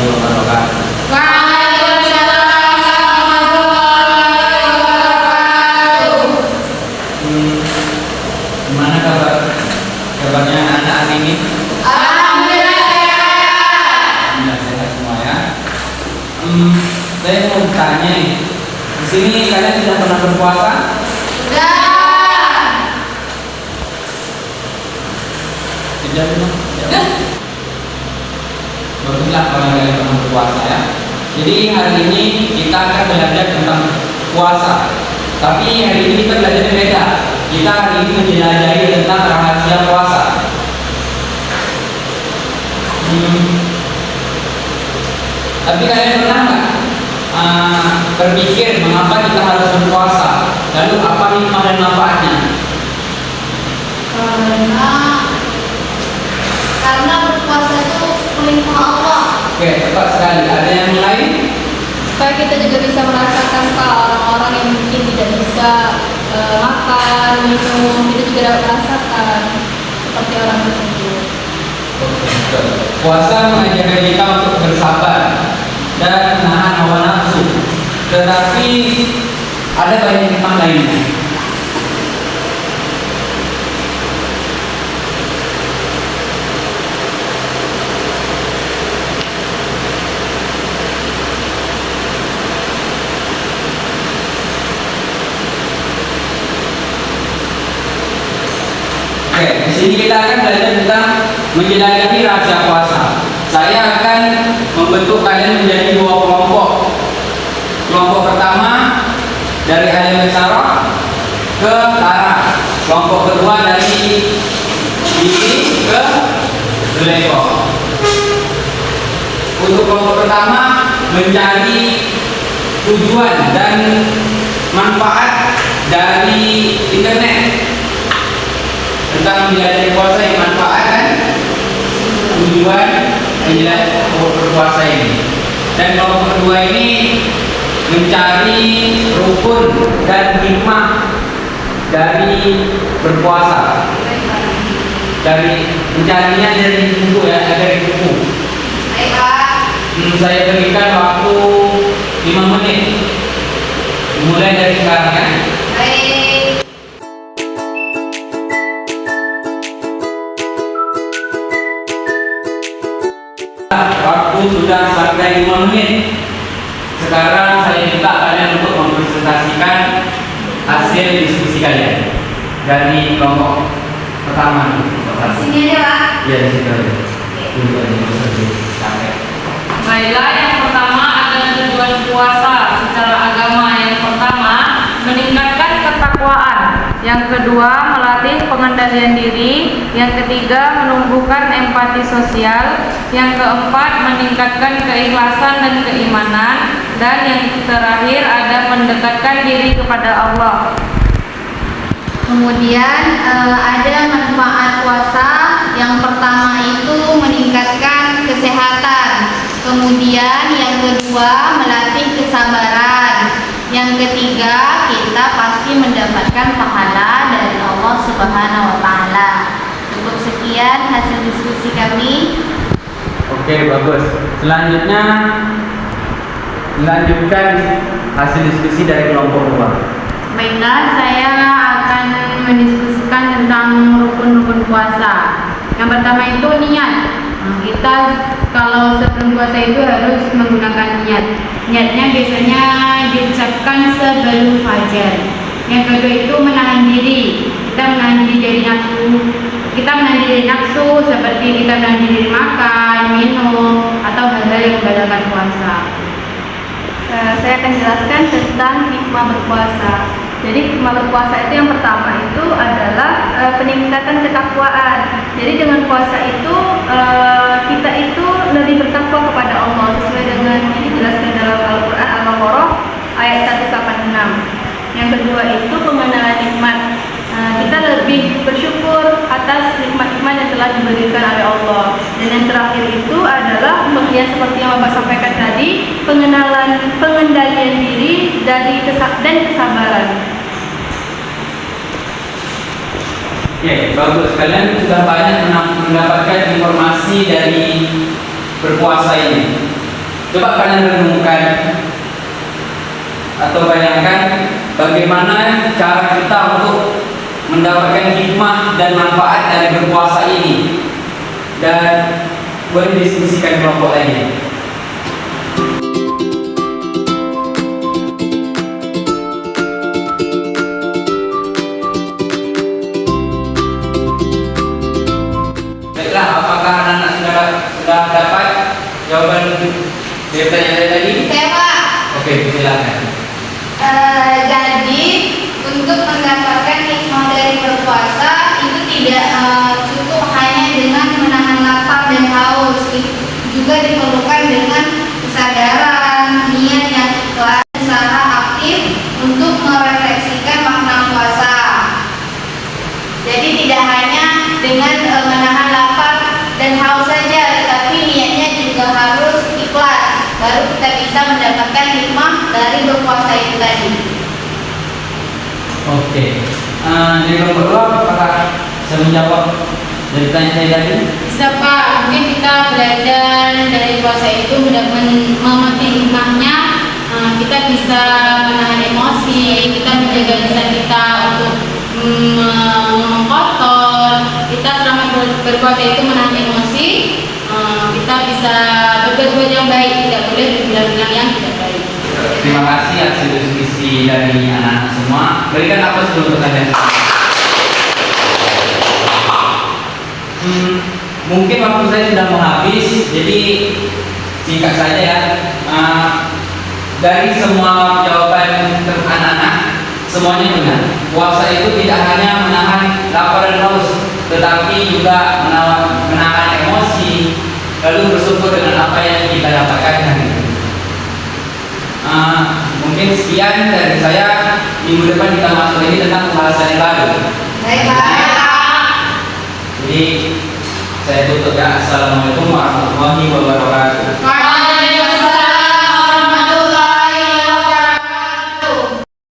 wabarakatuh. Waalaikumsalam warahmatullahi wabarakatuh. Gimana kabarnya anak hari ini? Alhamdulillah sehat. Alhamdulillah sehat semua ya. Saya mau bertanya nih. Di sini kalian sudah pernah berpuasa? Sudah. Sudah belum? Ya. Baguslah kalau kalian pernah berpuasa ya. Jadi hari ini kita akan belajar tentang puasa. Tapi hari ini kita belajarnya beda. Kita hari ini menjelajahi tentang rahasia puasa. Tapi kalian pernah nggak berpikir mengapa kita harus berpuasa? Lalu apa hikmah dan manfaatnya? Karena berpuasa itu perintah Allah. Oke, tepat sekali. Ada yang lain? Supaya kita juga bisa merasakan Pak, orang-orang yang mungkin tidak bisa makan, minum, kita juga dapat merasakan seperti orang tersebut. Puasa mengajarkan kita untuk bersabar dan menahan hawa nafsu. Tetapi ada banyak hikmah lainnya. Oke, di sini kita akan belajar tentang menjelajahi rahasia puasa. Saya akan membentuk kalian menjadi dua kelompok. Kelompok pertama dari Ahli Mesarah ke Tara. Kelompok kedua dari Bibi ke Zulekho. Untuk kelompok pertama mencari tujuan dan manfaat dari internet tentang menjelajahi puasa yang manfaat dan tujuan menjelajahi berpuasa ini. Dan kelompok kedua ini mencari rukun dan hikmah dari berpuasa. Mencarinya dari buku ya, dari buku. Baik Pak. Saya berikan waktu 5 menit. Mulai dari sekarang ya. Baik. Waktu sudah sampai 5 menit. Sekarang saya minta kalian untuk mempresentasikan hasil diskusi kalian dari kelompok pertama. Sini aja Pak. Ya, di situ aja. Sampai. Baiklah, yang pertama adalah tujuan puasa secara agama. Yang pertama, meningkatkan ketakwaan. Yang kedua, melatih pengendalian diri. Yang ketiga, menumbuhkan empati sosial. Yang keempat, meningkatkan keikhlasan dan keimanan. Dan yang terakhir ada mendekatkan diri kepada Allah. Kemudian ada manfaat puasa. Yang pertama itu meningkatkan kesehatan. Kemudian yang kedua melatih kesabaran. Yang ketiga kita pasti mendapatkan pahala dari Allah Subhanahu wa taala. Cukup sekian hasil diskusi kami. Oke, bagus. Selanjutnya lanjutkan hasil diskusi dari kelompok 2. Baiklah, saya akan mendiskusikan tentang rukun-rukun puasa. Yang pertama itu niat. Kita kalau sebelum puasa itu harus menggunakan niat. Niatnya biasanya diucapkan sebelum fajar. Yang kedua itu menahan diri. Kita menahan diri dari nafsu. Kita menahan diri dari nafsu seperti kita menahan diri dari makan, minum, atau hal-hal yang membatalkan puasa. Saya akan jelaskan tentang hikmah berpuasa. Jadi hikmah berpuasa itu yang pertama itu adalah peningkatan ketakwaan. Jadi dengan puasa itu kita itu lebih bertakwa kepada Allah sesuai dengan yang dijelaskan dalam Al-Quran Al-Baqarah ayat 186. Yang kedua itu pengenalan nikmat. Kita lebih bersyukur atas nikmat-nikmat yang telah diberikan oleh Allah. Dan yang terakhir itu adalah yang seperti yang Bapak sampaikan tadi, pengendalian diri dan kesabaran. Oke, bagus. Kalian sudah banyak mendapatkan informasi dari berpuasa ini. Coba kalian renungkan atau bayangkan bagaimana cara kita untuk mendapatkan hikmah dan manfaat dari berpuasa ini, dan boleh diskusikan kelompok lainnya. Baiklah, apakah anak-anak sudah dapat jawaban dari pertanyaan tadi? Saya Pak. Oke, silakan. Jadi untuk mendapatkan hikmah dari berpuasa itu tidak cukup hanya dengan menahan lapar dan haus, juga diperlukan dengan kesadaran, niat yang ikhlas, usaha aktif untuk merefleksikan makna puasa. Jadi tidak hanya dengan menahan lapar dan haus saja, tetapi niatnya juga harus ikhlas, baru kita bisa mendapatkan hikmah dari berpuasa itu tadi. Oke. Dari kelompok dua, apakah bisa menjawab dari pertanyaan saya tadi? Bisa Pak, mungkin kita belajar dari puasa itu memetik hikmahnya. Kita bisa menahan emosi, kita menjaga lisan kita untuk ngomong kotor. Kita selama berpuasa itu menahan emosi, kita bisa berbuat yang baik, tidak boleh berbilang-bilang yang tidak baik. Terima kasih hasil diskusi dari anak-anak semua. Berikan aplaus dulu untuk kalian. Mungkin waktu saya sudah mau habis, jadi singkat saja ya. Dari semua jawaban untuk anak-anak, semuanya benar. Puasa itu tidak hanya menahan lapar dan haus, tetapi juga menahan emosi, lalu bersyukur dengan apa yang kita dapatkan hari ini. Mungkin sekian dari saya. Minggu depan kita masuk ini tentang pembahasan yang baru. Baik Pak. Jadi saya tutup ya. Assalamualaikum warahmatullahi wabarakatuh.